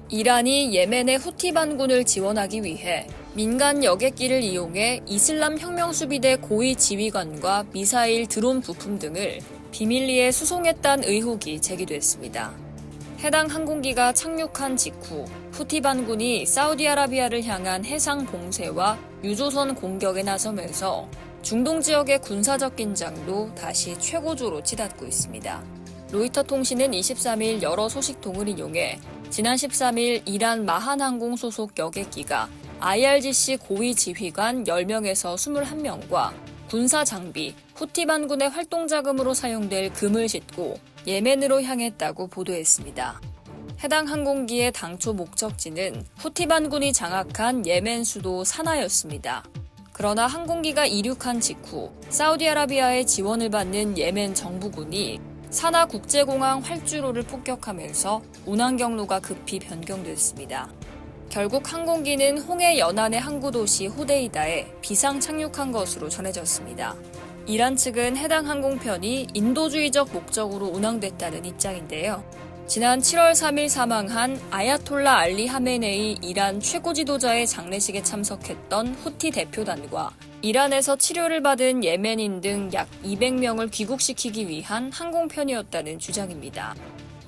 이란이 예멘의 후티 반군을 지원하기 위해 민간 여객기를 이용해 이슬람 혁명수비대 고위 지휘관과 미사일 드론 부품 등을 비밀리에 수송했다는 의혹이 제기됐습니다. 해당 항공기가 착륙한 직후 후티 반군이 사우디아라비아를 향한 해상 봉쇄와 유조선 공격에 나서면서 중동 지역의 군사적 긴장도 다시 최고조로 치닫고 있습니다. 로이터 통신은 23일 여러 소식통을 인용해 지난 13일 이란 마한 항공 소속 여객기가 IRGC 고위 지휘관 10명에서 21명과 군사 장비, 후티 반군의 활동 자금으로 사용될 금을 싣고 예멘으로 향했다고 보도했습니다. 해당 항공기의 당초 목적지는 후티 반군이 장악한 예멘 수도 사나였습니다. 그러나 항공기가 이륙한 직후 사우디아라비아의 지원을 받는 예멘 정부군이 사나 국제공항 활주로를 폭격하면서 운항 경로가 급히 변경됐습니다. 결국 항공기는 홍해 연안의 항구도시 호데이다에 비상 착륙한 것으로 전해졌습니다. 이란 측은 해당 항공편이 인도주의적 목적으로 운항됐다는 입장인데요. 지난 7월 3일 사망한 아야톨라 알리 하메네이 이란 최고 지도자의 장례식에 참석했던 후티 대표단과 이란에서 치료를 받은 예멘인 등 약 200명을 귀국시키기 위한 항공편이었다는 주장입니다.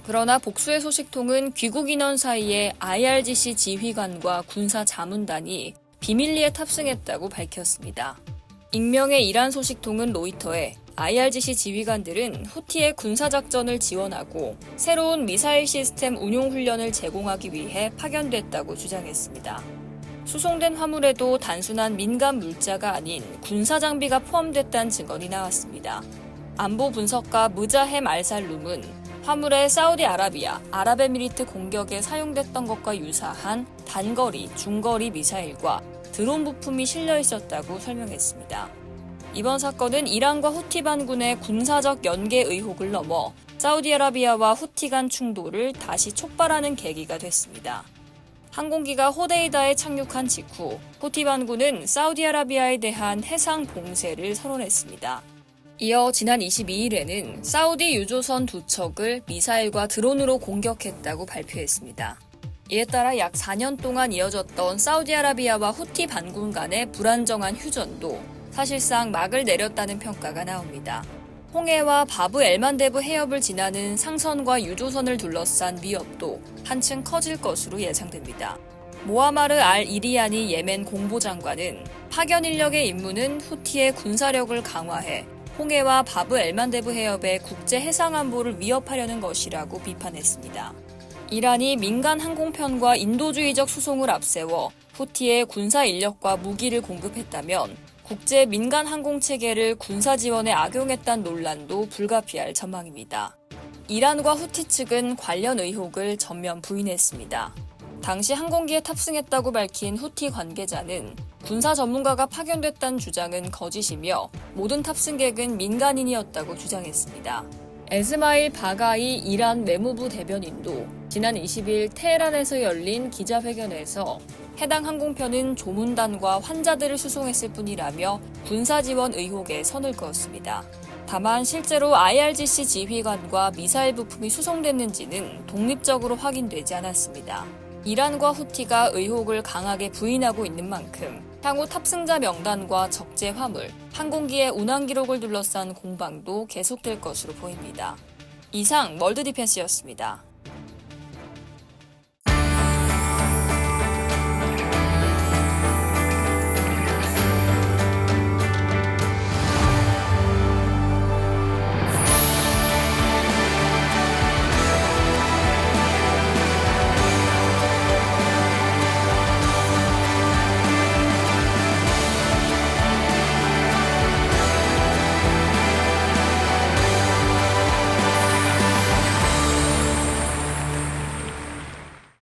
그러나 복수의 소식통은 귀국 인원 사이에 IRGC 지휘관과 군사 자문단이 비밀리에 탑승했다고 밝혔습니다. 익명의 이란 소식통은 로이터에 IRGC 지휘관들은 후티의 군사작전을 지원하고 새로운 미사일 시스템 운용 훈련을 제공하기 위해 파견됐다고 주장했습니다. 수송된 화물에도 단순한 민간 물자가 아닌 군사장비가 포함됐다는 증언이 나왔습니다. 안보 분석가 무자헴 알살룸은 화물에 사우디아라비아, 아랍에미리트 공격에 사용됐던 것과 유사한 단거리, 중거리 미사일과 드론 부품이 실려 있었다고 설명했습니다. 이번 사건은 이란과 후티 반군의 군사적 연계 의혹을 넘어 사우디아라비아와 후티 간 충돌을 다시 촉발하는 계기가 됐습니다. 항공기가 호데이다에 착륙한 직후 후티 반군은 사우디아라비아에 대한 해상 봉쇄를 선언했습니다. 이어 지난 22일에는 사우디 유조선 2척을 미사일과 드론으로 공격했다고 발표했습니다. 이에 따라 약 4년 동안 이어졌던 사우디아라비아와 후티 반군 간의 불안정한 휴전도 사실상 막을 내렸다는 평가가 나옵니다. 홍해와 바브 엘만데브 해협을 지나는 상선과 유조선을 둘러싼 위협도 한층 커질 것으로 예상됩니다. 모하마르 알 이리아니 예멘 공보장관은 파견 인력의 임무는 후티의 군사력을 강화해 홍해와 바브 엘만데브 해협의 국제 해상 안보를 위협하려는 것이라고 비판했습니다. 이란이 민간 항공편과 인도주의적 수송을 앞세워 후티의 군사 인력과 무기를 공급했다면 국제 민간 항공 체계를 군사 지원에 악용했다는 논란도 불가피할 전망입니다. 이란과 후티 측은 관련 의혹을 전면 부인했습니다. 당시 항공기에 탑승했다고 밝힌 후티 관계자는 군사 전문가가 파견됐다는 주장은 거짓이며 모든 탑승객은 민간인이었다고 주장했습니다. 에스마일 바가이 이란 외무부 대변인도 지난 20일 테헤란에서 열린 기자회견에서 해당 항공편은 조문단과 환자들을 수송했을 뿐이라며 군사 지원 의혹에 선을 그었습니다. 다만 실제로 IRGC 지휘관과 미사일 부품이 수송됐는지는 독립적으로 확인되지 않았습니다. 이란과 후티가 의혹을 강하게 부인하고 있는 만큼 향후 탑승자 명단과 적재 화물, 항공기의 운항 기록을 둘러싼 공방도 계속될 것으로 보입니다. 이상 월드디펜스였습니다.